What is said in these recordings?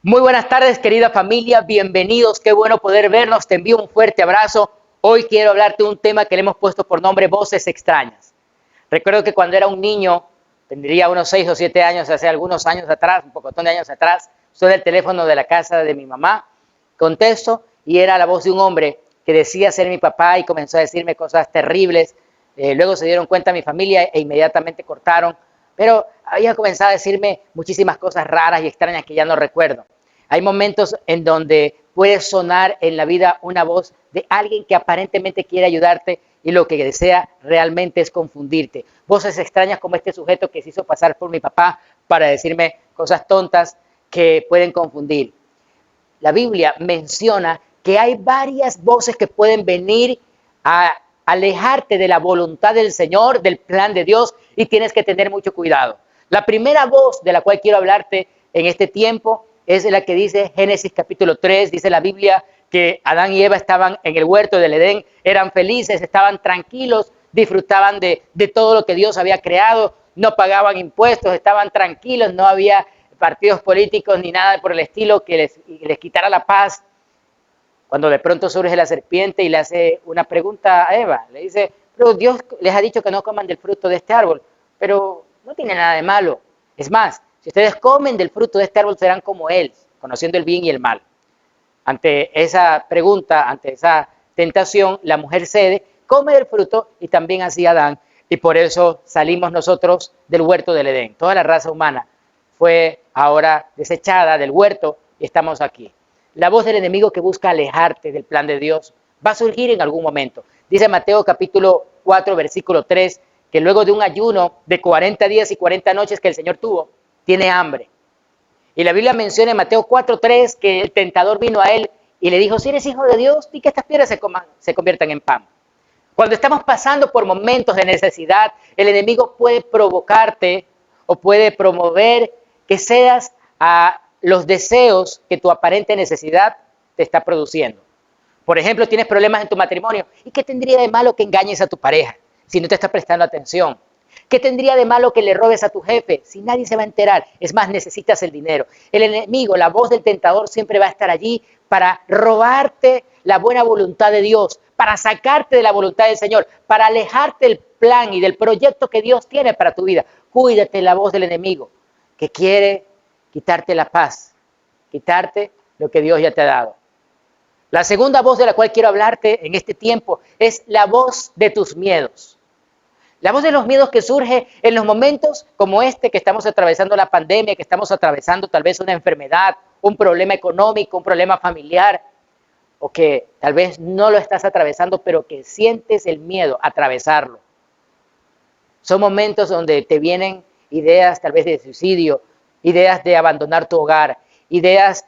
Muy buenas tardes, querida familia, bienvenidos, qué bueno poder vernos, te envío un fuerte abrazo. Hoy quiero hablarte de un tema que le hemos puesto por nombre Voces Extrañas. Recuerdo que cuando era un niño, tendría unos 6 o 7 años, hace algunos años atrás, un pocotón de años atrás, suena el teléfono de la casa de mi mamá, contesto y era la voz de un hombre que decía ser mi papá y comenzó a decirme cosas terribles. Luego se dieron cuenta mi familia e inmediatamente cortaron, pero había comenzado a decirme muchísimas cosas raras y extrañas que ya no recuerdo. Hay momentos en donde puede sonar en la vida una voz de alguien que aparentemente quiere ayudarte y lo que desea realmente es confundirte. Voces extrañas como este sujeto que se hizo pasar por mi papá para decirme cosas tontas que pueden confundir. La Biblia menciona que hay varias voces que pueden venir a alejarte de la voluntad del Señor, del plan de Dios, y tienes que tener mucho cuidado. La primera voz de la cual quiero hablarte en este tiempo es la que dice Génesis capítulo 3, dice la Biblia que Adán y Eva estaban en el huerto del Edén, eran felices, estaban tranquilos, disfrutaban de todo lo que Dios había creado, no pagaban impuestos, estaban tranquilos, no había partidos políticos ni nada por el estilo que les quitara la paz. Cuando de pronto surge la serpiente y le hace una pregunta a Eva, le dice, pero Dios les ha dicho que no coman del fruto de este árbol, pero no tiene nada de malo. Es más, si ustedes comen del fruto de este árbol serán como Él, conociendo el bien y el mal. Ante esa pregunta, ante esa tentación, la mujer cede, come del fruto y también así Adán, y por eso salimos nosotros del huerto del Edén. Toda la raza humana fue ahora desechada del huerto y estamos aquí. La voz del enemigo que busca alejarte del plan de Dios va a surgir en algún momento. Dice Mateo capítulo 4, versículo 3, que luego de un ayuno de 40 días y 40 noches que el Señor tuvo, tiene hambre. Y la Biblia menciona en Mateo 4:3 que el tentador vino a él y le dijo, si eres hijo de Dios, di que estas piedras se conviertan en pan. Cuando estamos pasando por momentos de necesidad, el enemigo puede provocarte o puede promover que cedas a los deseos que tu aparente necesidad te está produciendo. Por ejemplo, tienes problemas en tu matrimonio. ¿Y qué tendría de malo que engañes a tu pareja si no te está prestando atención? ¿Qué tendría de malo que le robes a tu jefe si nadie se va a enterar? Es más, necesitas el dinero. El enemigo, la voz del tentador siempre va a estar allí para robarte la buena voluntad de Dios, para sacarte de la voluntad del Señor, para alejarte del plan y del proyecto que Dios tiene para tu vida. Cuídate de la voz del enemigo que quiere quitarte la paz, quitarte lo que Dios ya te ha dado. La segunda voz de la cual quiero hablarte en este tiempo es la voz de tus miedos. La voz de los miedos que surge en los momentos como este que estamos atravesando la pandemia, que estamos atravesando tal vez una enfermedad, un problema económico, un problema familiar, o que tal vez no lo estás atravesando, pero que sientes el miedo a atravesarlo. Son momentos donde te vienen ideas tal vez de suicidio, ideas de abandonar tu hogar, ideas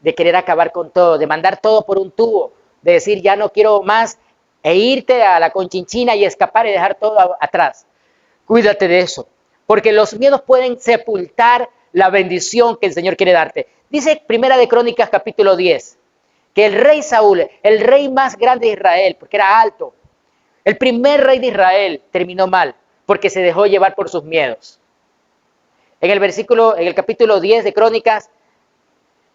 de querer acabar con todo, de mandar todo por un tubo, de decir ya no quiero más e irte a la Conchinchina y escapar y dejar todo atrás. Cuídate de eso, porque los miedos pueden sepultar la bendición que el Señor quiere darte. Dice Primera de Crónicas capítulo 10, que el rey Saúl, el rey más grande de Israel, porque era alto, el primer rey de Israel terminó mal, porque se dejó llevar por sus miedos. En el capítulo 10 de Crónicas,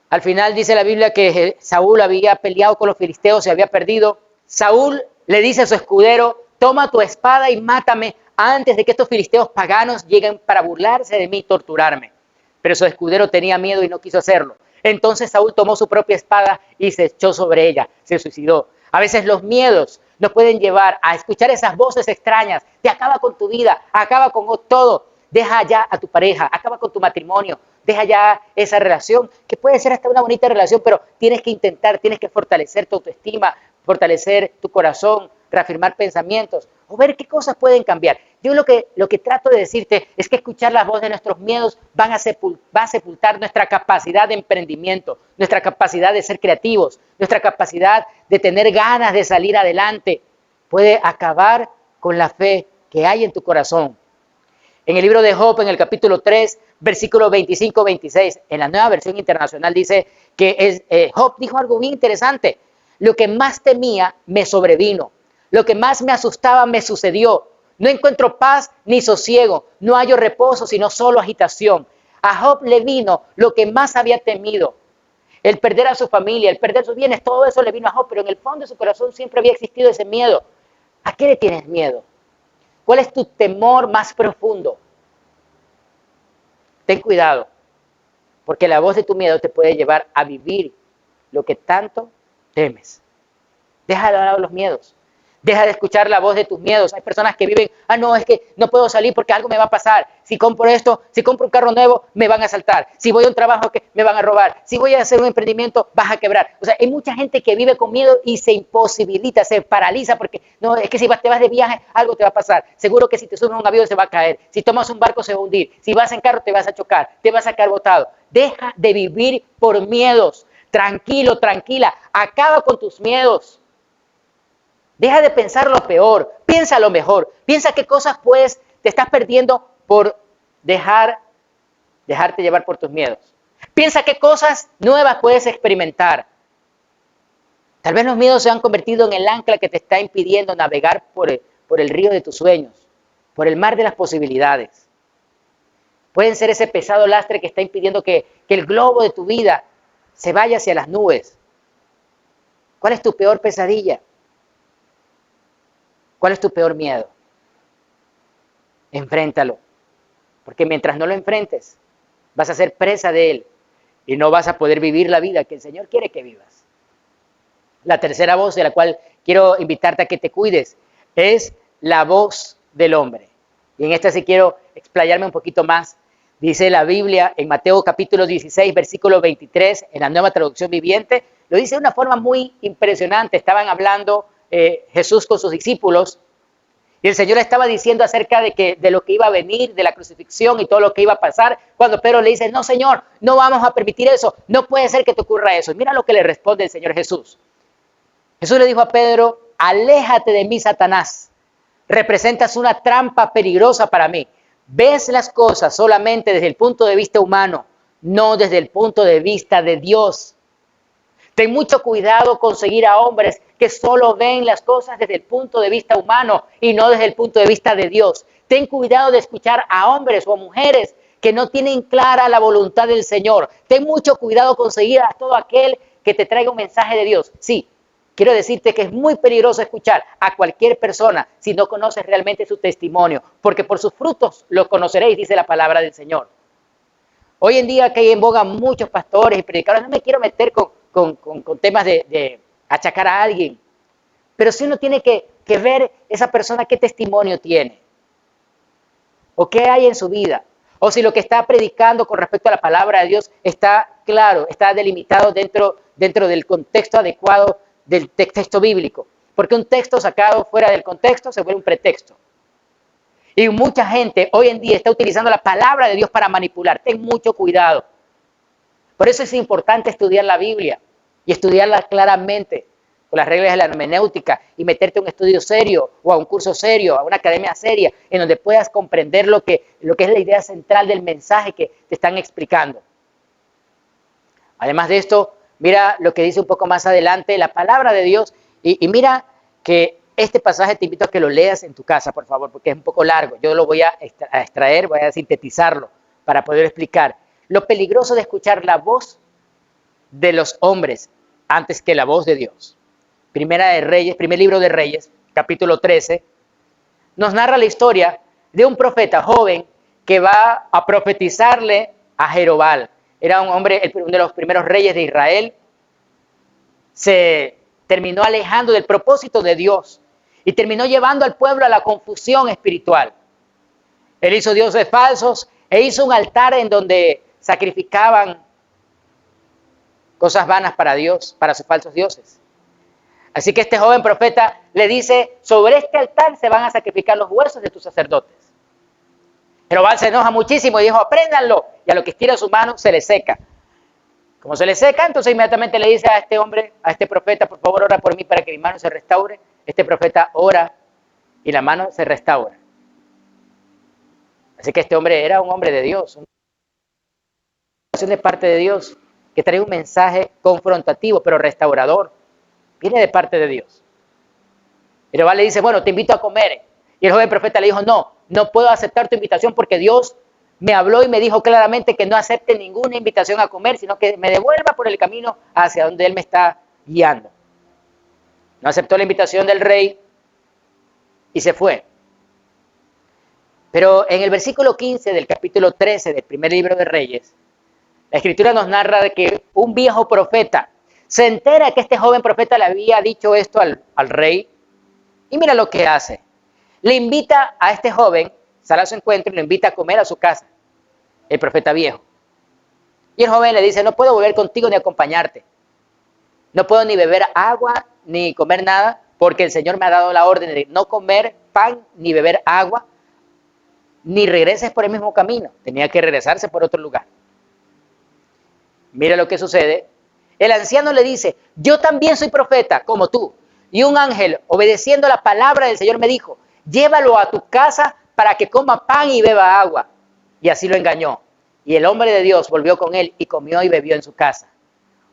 al final dice la Biblia que Saúl había peleado con los filisteos y había perdido. Saúl le dice a su escudero, toma tu espada y mátame antes de que estos filisteos paganos lleguen para burlarse de mí y torturarme. Pero su escudero tenía miedo y no quiso hacerlo. Entonces Saúl tomó su propia espada y se echó sobre ella, se suicidó. A veces los miedos nos pueden llevar a escuchar esas voces extrañas, te acaba con tu vida, acaba con todo, deja ya a tu pareja, acaba con tu matrimonio, deja ya esa relación, que puede ser hasta una bonita relación, pero tienes que intentar, tienes que fortalecer tu autoestima, fortalecer tu corazón, reafirmar pensamientos, o ver qué cosas pueden cambiar. Yo lo que trato de decirte es que escuchar la voz de nuestros miedos va a sepultar nuestra capacidad de emprendimiento, nuestra capacidad de ser creativos, nuestra capacidad de tener ganas de salir adelante. Puede acabar con la fe que hay en tu corazón. En el libro de Job, en el capítulo 3, versículo 25-26, en la Nueva Versión Internacional dice que Job dijo algo bien interesante. Lo que más temía me sobrevino. Lo que más me asustaba me sucedió. No encuentro paz ni sosiego. No hallo reposo, sino solo agitación. A Job le vino lo que más había temido. El perder a su familia, el perder sus bienes, todo eso le vino a Job, pero en el fondo de su corazón siempre había existido ese miedo. ¿A qué le tienes miedo? ¿Cuál es tu temor más profundo? Ten cuidado, porque la voz de tu miedo te puede llevar a vivir lo que tanto temes. Deja de lado los miedos. Deja de escuchar la voz de tus miedos. Hay personas que viven, no, es que no puedo salir porque algo me va a pasar. Si compro esto, si compro un carro nuevo, me van a asaltar. Si voy a un trabajo, me van a robar. Si voy a hacer un emprendimiento, vas a quebrar. O sea, hay mucha gente que vive con miedo y se imposibilita, se paraliza porque, no, es que si te vas de viaje, algo te va a pasar. Seguro que si te subes a un avión se va a caer. Si tomas un barco se va a hundir. Si vas en carro te vas a chocar, te vas a quedar botado. Deja de vivir por miedos. Tranquilo, tranquila. Acaba con tus miedos. Deja de pensar lo peor, piensa lo mejor, piensa qué cosas te estás perdiendo por dejarte llevar por tus miedos. Piensa qué cosas nuevas puedes experimentar. Tal vez los miedos se han convertido en el ancla que te está impidiendo navegar por el río de tus sueños, por el mar de las posibilidades. Pueden ser ese pesado lastre que está impidiendo que el globo de tu vida se vaya hacia las nubes. ¿Cuál es tu peor pesadilla? ¿Cuál es tu peor miedo? Enfréntalo. Porque mientras no lo enfrentes, vas a ser presa de él y no vas a poder vivir la vida que el Señor quiere que vivas. La tercera voz de la cual quiero invitarte a que te cuides es la voz del hombre. Y en esta sí quiero explayarme un poquito más. Dice la Biblia en Mateo capítulo 16, versículo 23, en la Nueva Traducción Viviente, lo dice de una forma muy impresionante. Estaban hablando Jesús con sus discípulos y el Señor estaba diciendo acerca de lo que iba a venir, de la crucifixión y todo lo que iba a pasar, cuando Pedro le dice, no Señor, no vamos a permitir eso, no puede ser que te ocurra eso. Y mira lo que le responde el Señor Jesús. Jesús le dijo a Pedro, aléjate de mí, Satanás, representas una trampa peligrosa para mí. Ves las cosas solamente desde el punto de vista humano, no desde el punto de vista de Dios. Ten mucho cuidado con seguir a hombres que solo ven las cosas desde el punto de vista humano y no desde el punto de vista de Dios. Ten cuidado de escuchar a hombres o a mujeres que no tienen clara la voluntad del Señor. Ten mucho cuidado con seguir a todo aquel que te traiga un mensaje de Dios. Sí, quiero decirte que es muy peligroso escuchar a cualquier persona si no conoces realmente su testimonio, porque por sus frutos los conoceréis, dice la palabra del Señor. Hoy en día que hay en boga muchos pastores y predicadores, no me quiero meter con temas de achacar a alguien, pero sí uno tiene que ver esa persona qué testimonio tiene, o qué hay en su vida, o si lo que está predicando con respecto a la palabra de Dios está claro, está delimitado dentro del contexto adecuado del texto bíblico, porque un texto sacado fuera del contexto se vuelve un pretexto. Y mucha gente hoy en día está utilizando la palabra de Dios para manipular. Ten mucho cuidado. Por eso es importante estudiar la Biblia y estudiarla claramente con las reglas de la hermenéutica y meterte a un estudio serio o a un curso serio, a una academia seria, en donde puedas comprender lo que es la idea central del mensaje que te están explicando. Además de esto, mira lo que dice un poco más adelante la palabra de Dios y mira que este pasaje te invito a que lo leas en tu casa, por favor, porque es un poco largo. Yo lo voy a extraer, voy a sintetizarlo para poder explicar lo peligroso de escuchar la voz de los hombres antes que la voz de Dios. Primer libro de Reyes, capítulo 13, nos narra la historia de un profeta joven que va a profetizarle a Jerobal. Era un hombre, uno de los primeros reyes de Israel. Se terminó alejando del propósito de Dios y terminó llevando al pueblo a la confusión espiritual. Él hizo dioses falsos e hizo un altar en donde sacrificaban cosas vanas para Dios, para sus falsos dioses. Así que este joven profeta le dice, sobre este altar se van a sacrificar los huesos de tus sacerdotes. Jerobal se enoja muchísimo y dijo, apréndanlo. Y a lo que estira su mano se le seca. Como se le seca, entonces inmediatamente le dice a este hombre, a este profeta, por favor ora por mí para que mi mano se restaure. Este profeta ora y la mano se restaura. Así que este hombre era un hombre de Dios, una oración de parte de Dios que trae un mensaje confrontativo pero restaurador. Viene de parte de Dios. Y Jehová le dice, bueno, te invito a comer. Y el joven profeta le dijo, no puedo aceptar tu invitación porque Dios me habló y me dijo claramente que no acepte ninguna invitación a comer, sino que me devuelva por el camino hacia donde él me está guiando. No aceptó la invitación del rey y se fue. Pero en el versículo 15 del capítulo 13 del primer libro de Reyes, la Escritura nos narra de que un viejo profeta se entera que este joven profeta le había dicho esto al rey, y mira lo que hace. Le invita a este joven, sale a su encuentro y lo invita a comer a su casa, el profeta viejo. Y el joven le dice, no puedo volver contigo ni acompañarte. No puedo ni beber agua ni comer nada, porque el Señor me ha dado la orden de no comer pan ni beber agua, ni regreses por el mismo camino. Tenía que regresarse por otro lugar. Mira lo que sucede. El anciano le dice, yo también soy profeta, como tú. Y un ángel, obedeciendo la palabra del Señor, me dijo, llévalo a tu casa para que coma pan y beba agua. Y así lo engañó. Y el hombre de Dios volvió con él y comió y bebió en su casa.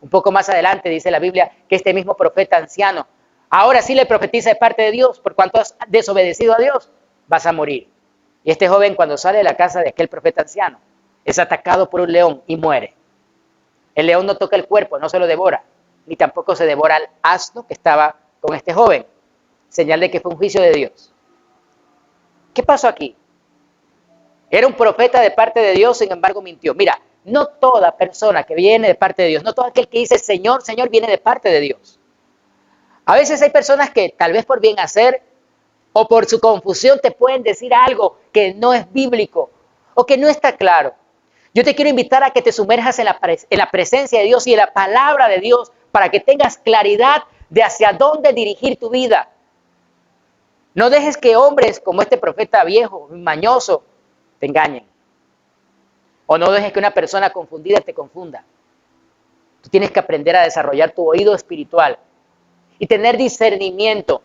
Un poco más adelante dice la Biblia que este mismo profeta anciano, ahora sí le profetiza de parte de Dios, por cuanto has desobedecido a Dios, vas a morir. Y este joven, cuando sale de la casa de aquel profeta anciano, es atacado por un león y muere. El león no toca el cuerpo, no se lo devora, ni tampoco se devora al asno que estaba con este joven. Señal de que fue un juicio de Dios. ¿Qué pasó aquí? Era un profeta de parte de Dios, sin embargo mintió. Mira, no toda persona que viene de parte de Dios, no todo aquel que dice Señor, Señor, viene de parte de Dios. A veces hay personas que tal vez por bien hacer o por su confusión te pueden decir algo que no es bíblico o que no está claro. Yo te quiero invitar a que te sumerjas en la presencia de Dios y en la palabra de Dios para que tengas claridad de hacia dónde dirigir tu vida. No dejes que hombres como este profeta viejo, mañoso, te engañen. O no dejes que una persona confundida te confunda. Tú tienes que aprender a desarrollar tu oído espiritual y tener discernimiento.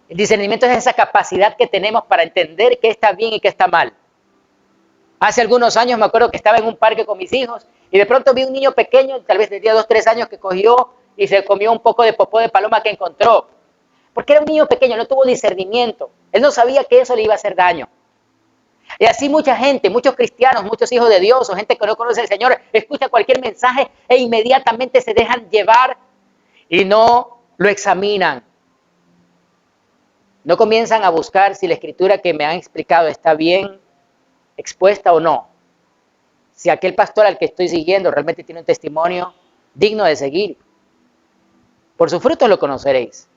El discernimiento es esa capacidad que tenemos para entender qué está bien y qué está mal. Hace algunos años me acuerdo que estaba en un parque con mis hijos y de pronto vi un niño pequeño, tal vez tenía 2 o 3 años, que cogió y se comió un poco de popó de paloma que encontró. Porque era un niño pequeño, no tuvo discernimiento. Él no sabía que eso le iba a hacer daño. Y así mucha gente, muchos cristianos, muchos hijos de Dios o gente que no conoce al Señor, escucha cualquier mensaje e inmediatamente se dejan llevar y no lo examinan. No comienzan a buscar si la escritura que me han explicado está bien expuesta o no. Si aquel pastor al que estoy siguiendo realmente tiene un testimonio digno de seguir. Por sus frutos lo conoceréis.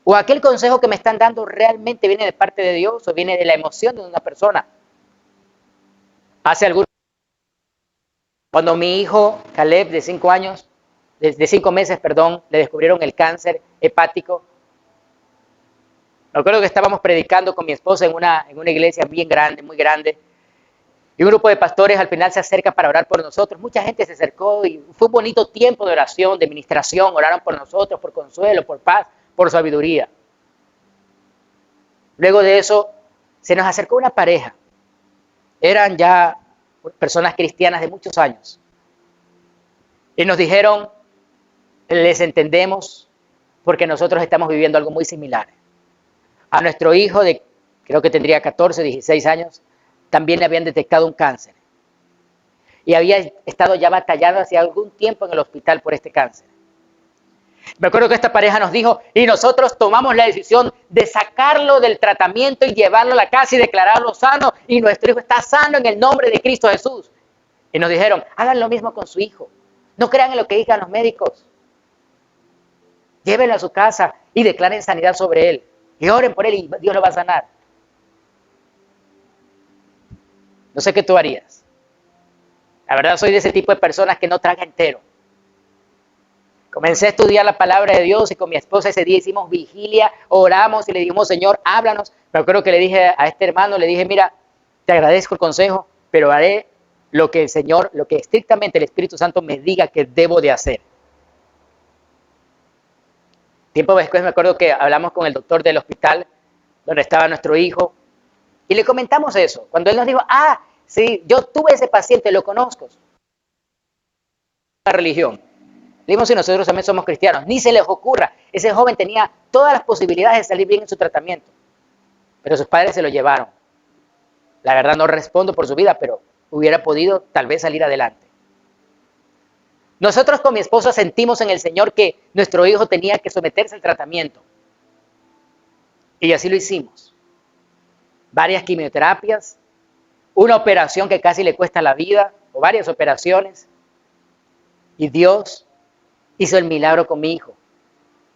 O aquel consejo que me están dando realmente viene de parte de Dios o viene de la emoción de una persona. Hace algunos cuando mi hijo Caleb de 5 años, de 5 meses, le descubrieron el cáncer hepático. Me acuerdo que estábamos predicando con mi esposa en una iglesia bien grande, muy grande. Y un grupo de pastores al final se acerca para orar por nosotros. Mucha gente se acercó y fue un bonito tiempo de oración, de ministración. Oraron por nosotros, por consuelo, por paz, por sabiduría. Luego de eso, se nos acercó una pareja. Eran ya personas cristianas de muchos años. Y nos dijeron, les entendemos porque nosotros estamos viviendo algo muy similar. A nuestro hijo, creo que tendría 14, 16 años, también le habían detectado un cáncer. Y había estado ya batallando hace algún tiempo en el hospital por este cáncer. Me acuerdo que esta pareja nos dijo, y nosotros tomamos la decisión de sacarlo del tratamiento y llevarlo a la casa y declararlo sano, y nuestro hijo está sano en el nombre de Cristo Jesús. Y nos dijeron, hagan lo mismo con su hijo. No crean en lo que digan los médicos. Llévenlo a su casa y declaren sanidad sobre él. Y oren por él y Dios lo va a sanar. No sé qué tú harías. La verdad soy de ese tipo de personas que no traga entero. Comencé a estudiar la palabra de Dios y con mi esposa ese día hicimos vigilia, oramos y le dijimos, Señor, háblanos. Me acuerdo que le dije a este hermano, le dije, mira, te agradezco el consejo, pero haré lo que el Señor, lo que estrictamente el Espíritu Santo me diga que debo de hacer. Tiempo después me acuerdo que hablamos con el doctor del hospital donde estaba nuestro hijo y le comentamos eso. Cuando él nos dijo, sí, yo tuve ese paciente, lo conozco. La religión. Le dijimos, si nosotros también somos cristianos, ni se les ocurra. Ese joven tenía todas las posibilidades de salir bien en su tratamiento, pero sus padres se lo llevaron. La verdad no respondo por su vida, pero hubiera podido tal vez salir adelante. Nosotros con mi esposa sentimos en el Señor que nuestro hijo tenía que someterse al tratamiento. Y así lo hicimos. Varias quimioterapias, una operación que casi le cuesta la vida, o varias operaciones. Y Dios hizo el milagro con mi hijo.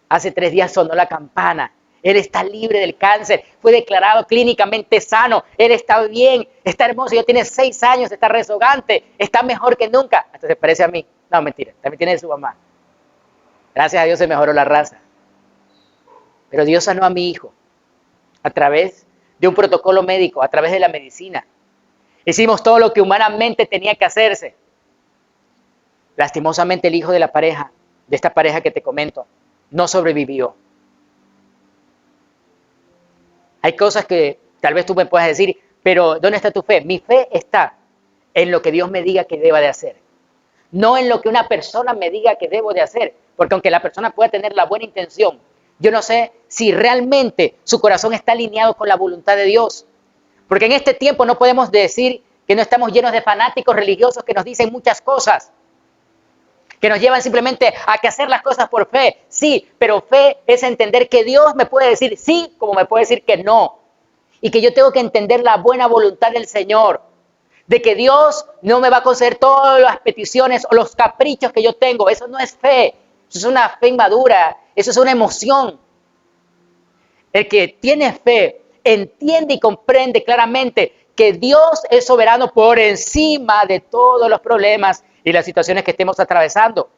Hace 3 días sonó la campana. Él está libre del cáncer, fue declarado clínicamente sano, él está bien, está hermoso, ya tiene 6 años, está rezagante, está mejor que nunca. Hasta se parece a mí. No, mentira, también tiene su mamá. Gracias a Dios se mejoró la raza. Pero Dios sanó a mi hijo a través de un protocolo médico, a través de la medicina. Hicimos todo lo que humanamente tenía que hacerse. Lastimosamente el hijo de la pareja, de esta pareja que te comento, no sobrevivió. Hay cosas que tal vez tú me puedas decir, pero ¿dónde está tu fe? Mi fe está en lo que Dios me diga que deba de hacer. No en lo que una persona me diga que debo de hacer. Porque aunque la persona pueda tener la buena intención, yo no sé si realmente su corazón está alineado con la voluntad de Dios. Porque en este tiempo no podemos decir que no estamos llenos de fanáticos religiosos que nos dicen muchas cosas, que nos llevan simplemente a que hacer las cosas por fe. Sí, pero fe es entender que Dios me puede decir sí, como me puede decir que no. Y que yo tengo que entender la buena voluntad del Señor. De que Dios no me va a conceder todas las peticiones o los caprichos que yo tengo. Eso no es fe. Eso es una fe inmadura. Eso es una emoción. El que tiene fe entiende y comprende claramente que Dios es soberano por encima de todos los problemas y las situaciones que estemos atravesando.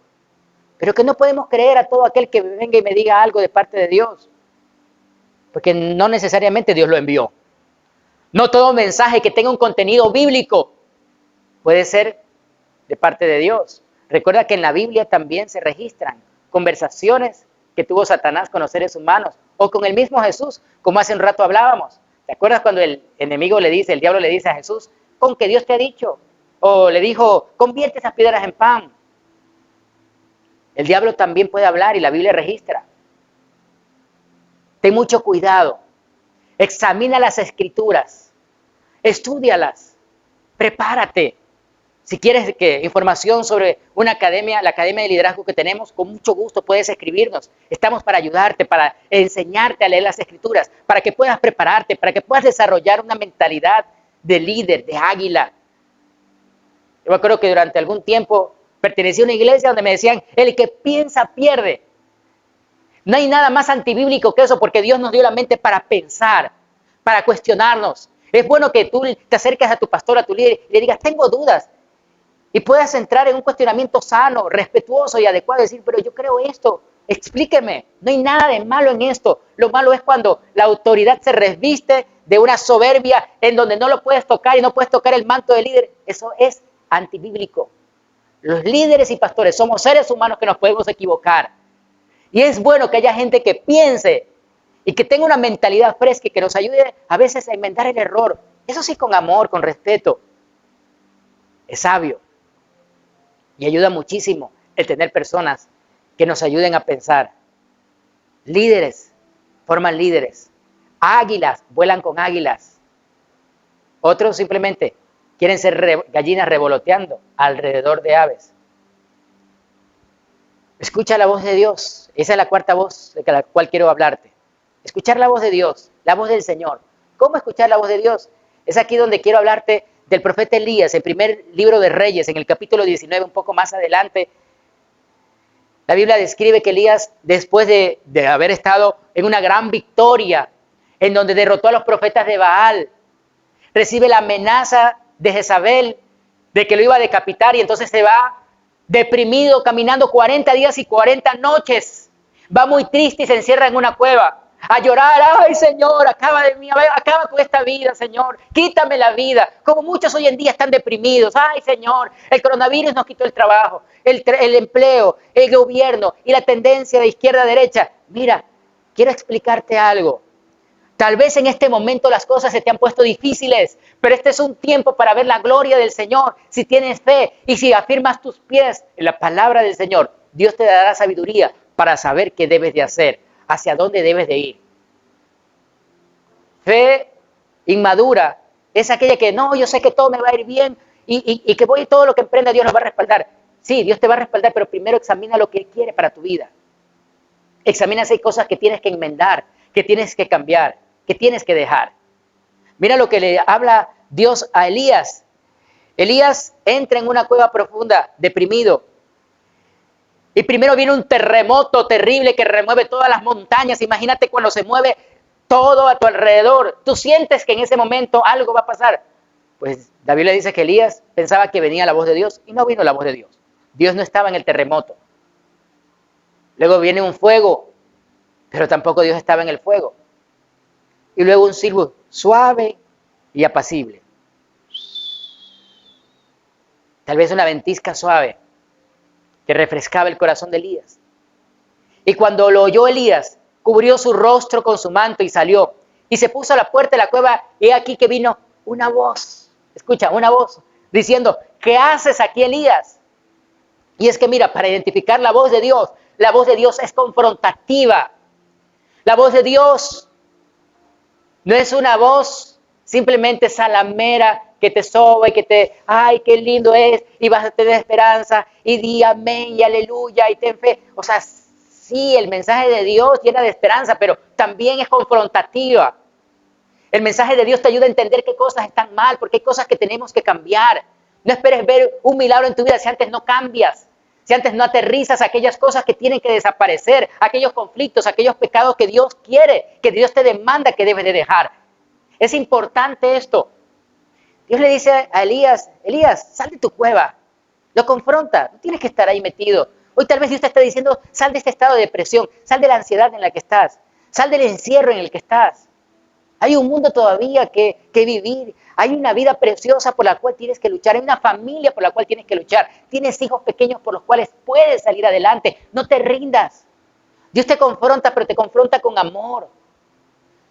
Pero que no podemos creer a todo aquel que venga y me diga algo de parte de Dios. Porque no necesariamente Dios lo envió. No todo mensaje que tenga un contenido bíblico puede ser de parte de Dios. Recuerda que en la Biblia también se registran conversaciones que tuvo Satanás con los seres humanos o con el mismo Jesús, como hace un rato hablábamos. ¿Te acuerdas cuando el enemigo le dice, el diablo le dice a Jesús, con que Dios te ha dicho? O le dijo, convierte esas piedras en pan. El diablo también puede hablar y la Biblia registra. Ten mucho cuidado. Examina las escrituras. Estúdialas. Prepárate. Si quieres información sobre una academia, la academia de liderazgo que tenemos, con mucho gusto puedes escribirnos. Estamos para ayudarte, para enseñarte a leer las escrituras, para que puedas prepararte, para que puedas desarrollar una mentalidad de líder, de águila. Yo me acuerdo que durante algún tiempo pertenecía a una iglesia donde me decían, el que piensa pierde. No hay nada más antibíblico que eso, porque Dios nos dio la mente para pensar, para cuestionarnos. Es bueno que tú te acerques a tu pastor, a tu líder, y le digas, tengo dudas. Y puedas entrar en un cuestionamiento sano, respetuoso y adecuado, decir, pero yo creo esto, explíqueme. No hay nada de malo en esto. Lo malo es cuando la autoridad se reviste de una soberbia en donde no lo puedes tocar y no puedes tocar el manto del líder. Eso es antibíblico. Los líderes y pastores somos seres humanos que nos podemos equivocar. Y es bueno que haya gente que piense y que tenga una mentalidad fresca y que nos ayude a veces a enmendar el error. Eso sí, con amor, con respeto. Es sabio. Y ayuda muchísimo el tener personas que nos ayuden a pensar. Líderes forman líderes. Águilas vuelan con águilas. Otros simplemente quieren ser gallinas revoloteando alrededor de aves. Escucha la voz de Dios. Esa es la cuarta voz de la cual quiero hablarte. Escuchar la voz de Dios, la voz del Señor. ¿Cómo escuchar la voz de Dios? Es aquí donde quiero hablarte del profeta Elías, el primer libro de Reyes, en el capítulo 19, un poco más adelante. La Biblia describe que Elías, después de haber estado en una gran victoria, en donde derrotó a los profetas de Baal, recibe la amenaza de Jezabel de que lo iba a decapitar y entonces se va deprimido, caminando 40 días y 40 noches. Va muy triste y se encierra en una cueva a llorar. Ay, Señor, acaba con esta vida, Señor. Quítame la vida. Como muchos hoy en día están deprimidos. Ay, Señor, el coronavirus nos quitó el trabajo, el empleo, el gobierno y la tendencia de izquierda a derecha. Mira, quiero explicarte algo. Tal vez en este momento las cosas se te han puesto difíciles, pero este es un tiempo para ver la gloria del Señor. Si tienes fe y si afirmas tus pies en la palabra del Señor, Dios te dará sabiduría para saber qué debes de hacer, hacia dónde debes de ir. Fe inmadura es aquella que no, yo sé que todo me va a ir bien y que voy todo lo que emprenda Dios nos va a respaldar. Sí, Dios te va a respaldar, pero primero examina lo que Él quiere para tu vida. Examina si hay cosas que tienes que enmendar, que tienes que cambiar, que tienes que dejar. Mira lo que le habla Dios a Elías. Elías entra en una cueva profunda, deprimido. Y primero viene un terremoto terrible que remueve todas las montañas. Imagínate cuando se mueve todo a tu alrededor. Tú sientes que en ese momento algo va a pasar. Pues la Biblia dice que Elías pensaba que venía la voz de Dios y no vino la voz de Dios. Dios no estaba en el terremoto. Luego viene un fuego, pero tampoco Dios estaba en el fuego. Y luego un silbo suave y apacible. Tal vez una ventisca suave que refrescaba el corazón de Elías. Y cuando lo oyó Elías, cubrió su rostro con su manto y salió. Y se puso a la puerta de la cueva y aquí que vino una voz. Escucha, una voz diciendo, ¿qué haces aquí, Elías? Y es que mira, para identificar la voz de Dios es confrontativa. La voz de Dios no es una voz simplemente salamera que te soba y que te, ay, qué lindo es, y vas a tener esperanza, y di amén y aleluya, y ten fe. O sea, sí, el mensaje de Dios llena de esperanza, pero también es confrontativa. El mensaje de Dios te ayuda a entender qué cosas están mal, porque hay cosas que tenemos que cambiar. No esperes ver un milagro en tu vida si antes no cambias, si antes no aterrizas aquellas cosas que tienen que desaparecer, aquellos conflictos, aquellos pecados que Dios quiere, que Dios te demanda que debes de dejar. Es importante esto. Dios le dice a Elías, Elías, sal de tu cueva. Lo confronta, no tienes que estar ahí metido. Hoy tal vez Dios te está diciendo, sal de este estado de depresión, sal de la ansiedad en la que estás, sal del encierro en el que estás. Hay un mundo todavía que vivir, hay una vida preciosa por la cual tienes que luchar, hay una familia por la cual tienes que luchar, tienes hijos pequeños por los cuales puedes salir adelante, no te rindas. Dios te confronta, pero te confronta con amor.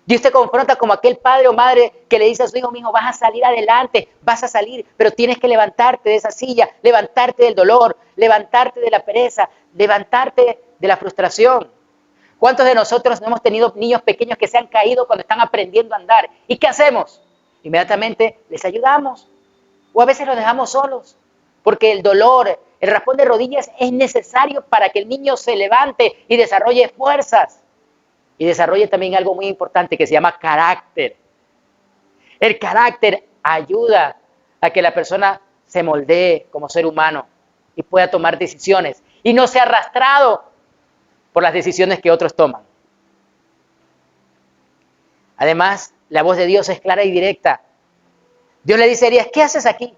Dios te confronta como aquel padre o madre que le dice a su hijo, mi hijo, vas a salir adelante, vas a salir, pero tienes que levantarte de esa silla, levantarte del dolor, levantarte de la pereza, levantarte de la frustración. ¿Cuántos de nosotros no hemos tenido niños pequeños que se han caído cuando están aprendiendo a andar? ¿Y qué hacemos? Inmediatamente les ayudamos o a veces los dejamos solos, porque el dolor, el raspón de rodillas es necesario para que el niño se levante y desarrolle fuerzas. Y desarrolle también algo muy importante que se llama carácter. El carácter ayuda a que la persona se moldee como ser humano y pueda tomar decisiones y no sea arrastrado por las decisiones que otros toman. Además, la voz de Dios es clara y directa. Dios le dice a Elías, ¿qué haces aquí?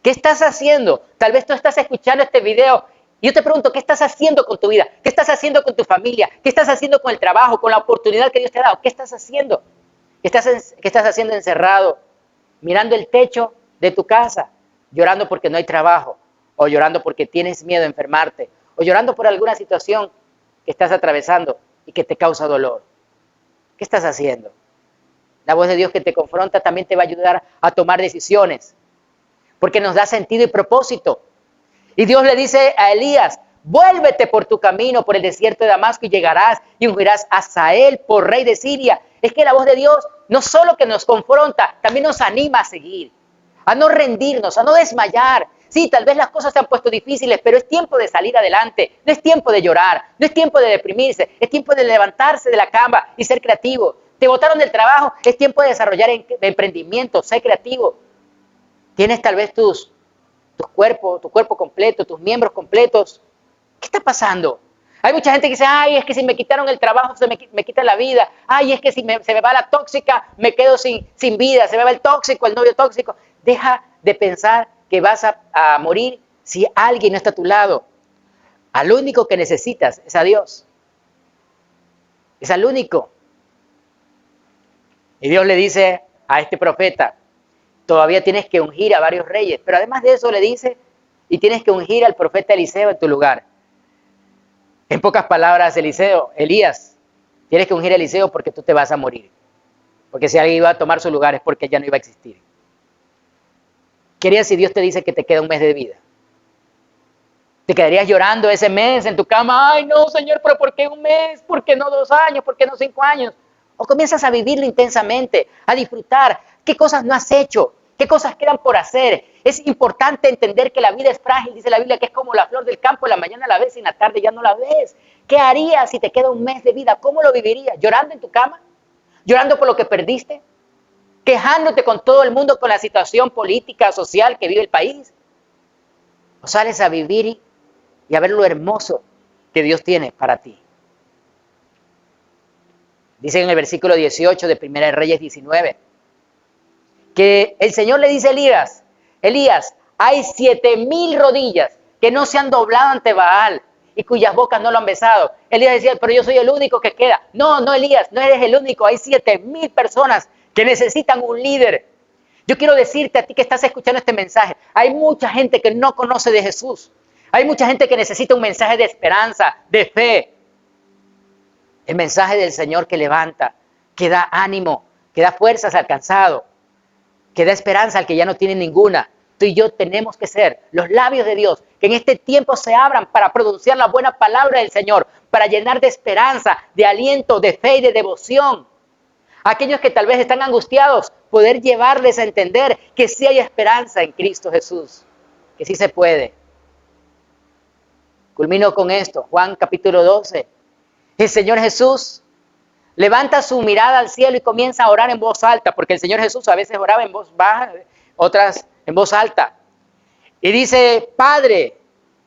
¿Qué estás haciendo? Tal vez tú estás escuchando este video y yo te pregunto, ¿qué estás haciendo con tu vida? ¿Qué estás haciendo con tu familia? ¿Qué estás haciendo con el trabajo, con la oportunidad que Dios te ha dado? ¿Qué estás haciendo? ¿Qué estás haciendo encerrado? Mirando el techo de tu casa, llorando porque no hay trabajo, o llorando porque tienes miedo a enfermarte, o llorando por alguna situación que estás atravesando y que te causa dolor. ¿Qué estás haciendo? La voz de Dios que te confronta también te va a ayudar a tomar decisiones, porque nos da sentido y propósito. Y Dios le dice a Elías, vuélvete por tu camino, por el desierto de Damasco y llegarás y ungirás a Hazael por rey de Siria. Es que la voz de Dios no solo que nos confronta, también nos anima a seguir, a no rendirnos, a no desmayar. Sí, tal vez las cosas se han puesto difíciles, pero es tiempo de salir adelante, no es tiempo de llorar, no es tiempo de deprimirse, es tiempo de levantarse de la cama y ser creativo. Te botaron del trabajo, es tiempo de desarrollar emprendimiento, ser creativo. Tienes tal vez tu cuerpo completo, tus miembros completos. ¿Qué está pasando? Hay mucha gente que dice, ay, es que si me quitaron el trabajo, me quita la vida. Ay, es que si se me va la tóxica, me quedo sin vida. Se me va el tóxico, el novio tóxico. Deja de pensar que vas a morir si alguien no está a tu lado. Al único que necesitas es a Dios. Es al único. Y Dios le dice a este profeta, todavía tienes que ungir a varios reyes, pero además de eso le dice, y tienes que ungir al profeta Eliseo en tu lugar. En pocas palabras, Elías, tienes que ungir a Eliseo porque tú te vas a morir. Porque si alguien iba a tomar su lugar es porque ya no iba a existir. ¿Qué harías si Dios te dice que te queda un mes de vida? ¿Te quedarías llorando ese mes en tu cama? Ay, no, Señor, pero ¿por qué un mes? ¿Por qué no 2 años? ¿Por qué no 5 años? ¿O comienzas a vivirlo intensamente, a disfrutar? ¿Qué cosas no has hecho? ¿Qué cosas quedan por hacer? Es importante entender que la vida es frágil, dice la Biblia, que es como la flor del campo, en la mañana la ves y en la tarde ya no la ves. ¿Qué harías si te queda un mes de vida? ¿Cómo lo vivirías? ¿Llorando en tu cama? ¿Llorando por lo que perdiste? ¿Quejándote con todo el mundo con la situación política, social que vive el país? ¿O sales a vivir y a ver lo hermoso que Dios tiene para ti? Dice en el versículo 18 de Primera de Reyes 19, que el Señor le dice a Elías, hay 7,000 rodillas que no se han doblado ante Baal y cuyas bocas no lo han besado. Elías decía, pero yo soy el único que queda. No, no, Elías, no eres el único. Hay 7,000 personas que necesitan un líder. Yo quiero decirte a ti que estás escuchando este mensaje, hay mucha gente que no conoce de Jesús. Hay mucha gente que necesita un mensaje de esperanza, de fe. El mensaje del Señor que levanta, que da ánimo, que da fuerzas al cansado, que da esperanza al que ya no tiene ninguna. Tú y yo tenemos que ser los labios de Dios, que en este tiempo se abran para pronunciar la buena palabra del Señor, para llenar de esperanza, de aliento, de fe y de devoción. Aquellos que tal vez están angustiados, poder llevarles a entender que sí hay esperanza en Cristo Jesús, que sí se puede. Culmino con esto, Juan capítulo 12. El Señor Jesús levanta su mirada al cielo y comienza a orar en voz alta, porque el Señor Jesús a veces oraba en voz baja, otras en voz alta. Y dice, Padre,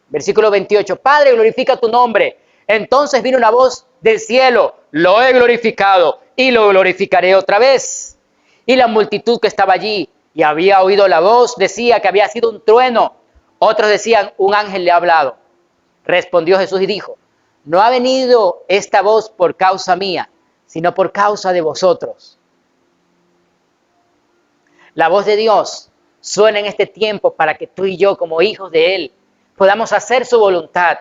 versículo 28, Padre, glorifica tu nombre. Entonces vino una voz del cielo, lo he glorificado y lo glorificaré otra vez. Y la multitud que estaba allí y había oído la voz decía que había sido un trueno. Otros decían, un ángel le ha hablado. Respondió Jesús y dijo, no ha venido esta voz por causa mía, sino por causa de vosotros. La voz de Dios suena en este tiempo para que tú y yo, como hijos de Él, podamos hacer su voluntad,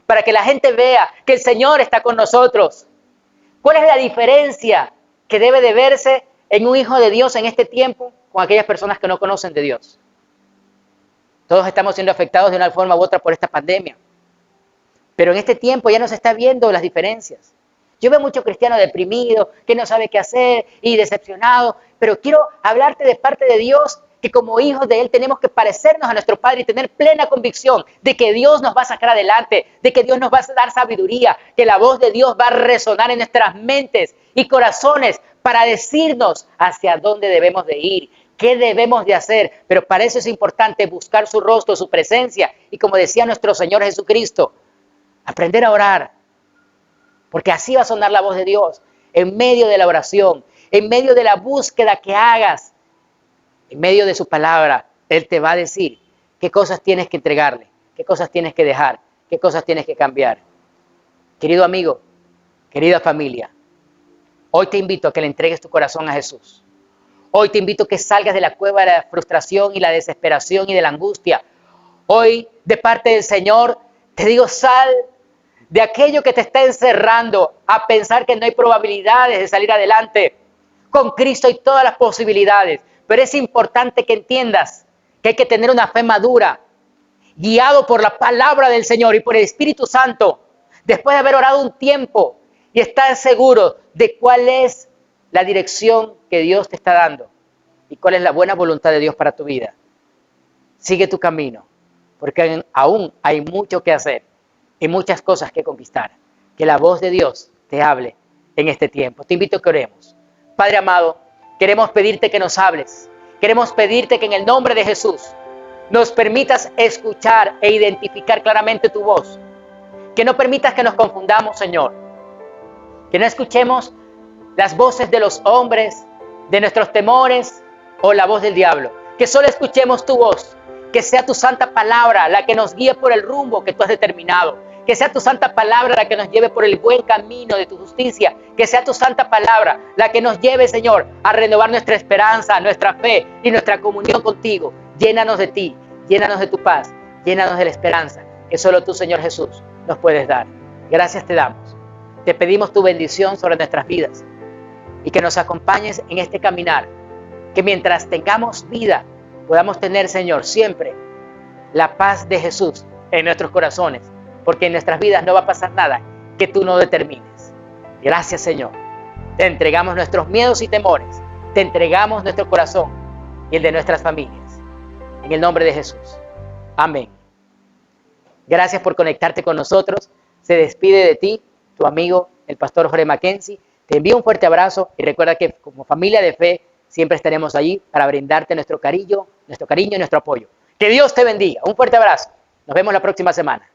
para que la gente vea que el Señor está con nosotros. ¿Cuál es la diferencia que debe de verse en un hijo de Dios en este tiempo con aquellas personas que no conocen de Dios? Todos estamos siendo afectados de una forma u otra por esta pandemia. Pero en este tiempo ya no se está viendo las diferencias. Yo veo mucho cristiano deprimido, que no sabe qué hacer y decepcionado, pero quiero hablarte de parte de Dios, que como hijos de Él tenemos que parecernos a nuestro Padre y tener plena convicción de que Dios nos va a sacar adelante, de que Dios nos va a dar sabiduría, que la voz de Dios va a resonar en nuestras mentes y corazones para decirnos hacia dónde debemos de ir, qué debemos de hacer. Pero para eso es importante buscar su rostro, su presencia y, como decía nuestro Señor Jesucristo, aprender a orar, porque así va a sonar la voz de Dios en medio de la oración, en medio de la búsqueda que hagas, en medio de su palabra. Él te va a decir qué cosas tienes que entregarle, qué cosas tienes que dejar, qué cosas tienes que cambiar. Querido amigo, querida familia, hoy te invito a que le entregues tu corazón a Jesús. Hoy te invito a que salgas de la cueva de la frustración y la desesperación y de la angustia. Hoy, de parte del Señor, te digo, sal de aquello que te está encerrando a pensar que no hay probabilidades de salir adelante. Con Cristo hay todas las posibilidades, pero es importante que entiendas que hay que tener una fe madura, guiado por la palabra del Señor y por el Espíritu Santo, después de haber orado un tiempo y estar seguro de cuál es la dirección que Dios te está dando y cuál es la buena voluntad de Dios para tu vida. Sigue tu camino, porque aún hay mucho que hacer y muchas cosas que conquistar. Que la voz de Dios te hable en este tiempo. Te invito a que oremos. Padre amado, queremos pedirte que nos hables. Queremos pedirte que en el nombre de Jesús nos permitas escuchar e identificar claramente tu voz. Que no permitas que nos confundamos, Señor. Que no escuchemos las voces de los hombres, de nuestros temores o la voz del diablo. Que solo escuchemos tu voz. Que sea tu santa palabra la que nos guíe por el rumbo que tú has determinado. Que sea tu santa palabra la que nos lleve por el buen camino de tu justicia. Que sea tu santa palabra la que nos lleve, Señor, a renovar nuestra esperanza, nuestra fe y nuestra comunión contigo. Llénanos de ti, llénanos de tu paz, llénanos de la esperanza que solo tú, Señor Jesús, nos puedes dar. Gracias te damos. Te pedimos tu bendición sobre nuestras vidas y que nos acompañes en este caminar. Que mientras tengamos vida, podamos tener, Señor, siempre la paz de Jesús en nuestros corazones, porque en nuestras vidas no va a pasar nada que tú no determines. Gracias, Señor. Te entregamos nuestros miedos y temores te entregamos nuestro corazón y el de nuestras familias. En el nombre de Jesús. Amén. Gracias por conectarte con nosotros. Se despide de ti, tu amigo, el pastor Jorge Mackenzie. Te envío un fuerte abrazo y recuerda que como familia de fe siempre estaremos allí para brindarte nuestro cariño y nuestro apoyo. Que Dios te bendiga. Un fuerte abrazo. Nos vemos la próxima semana.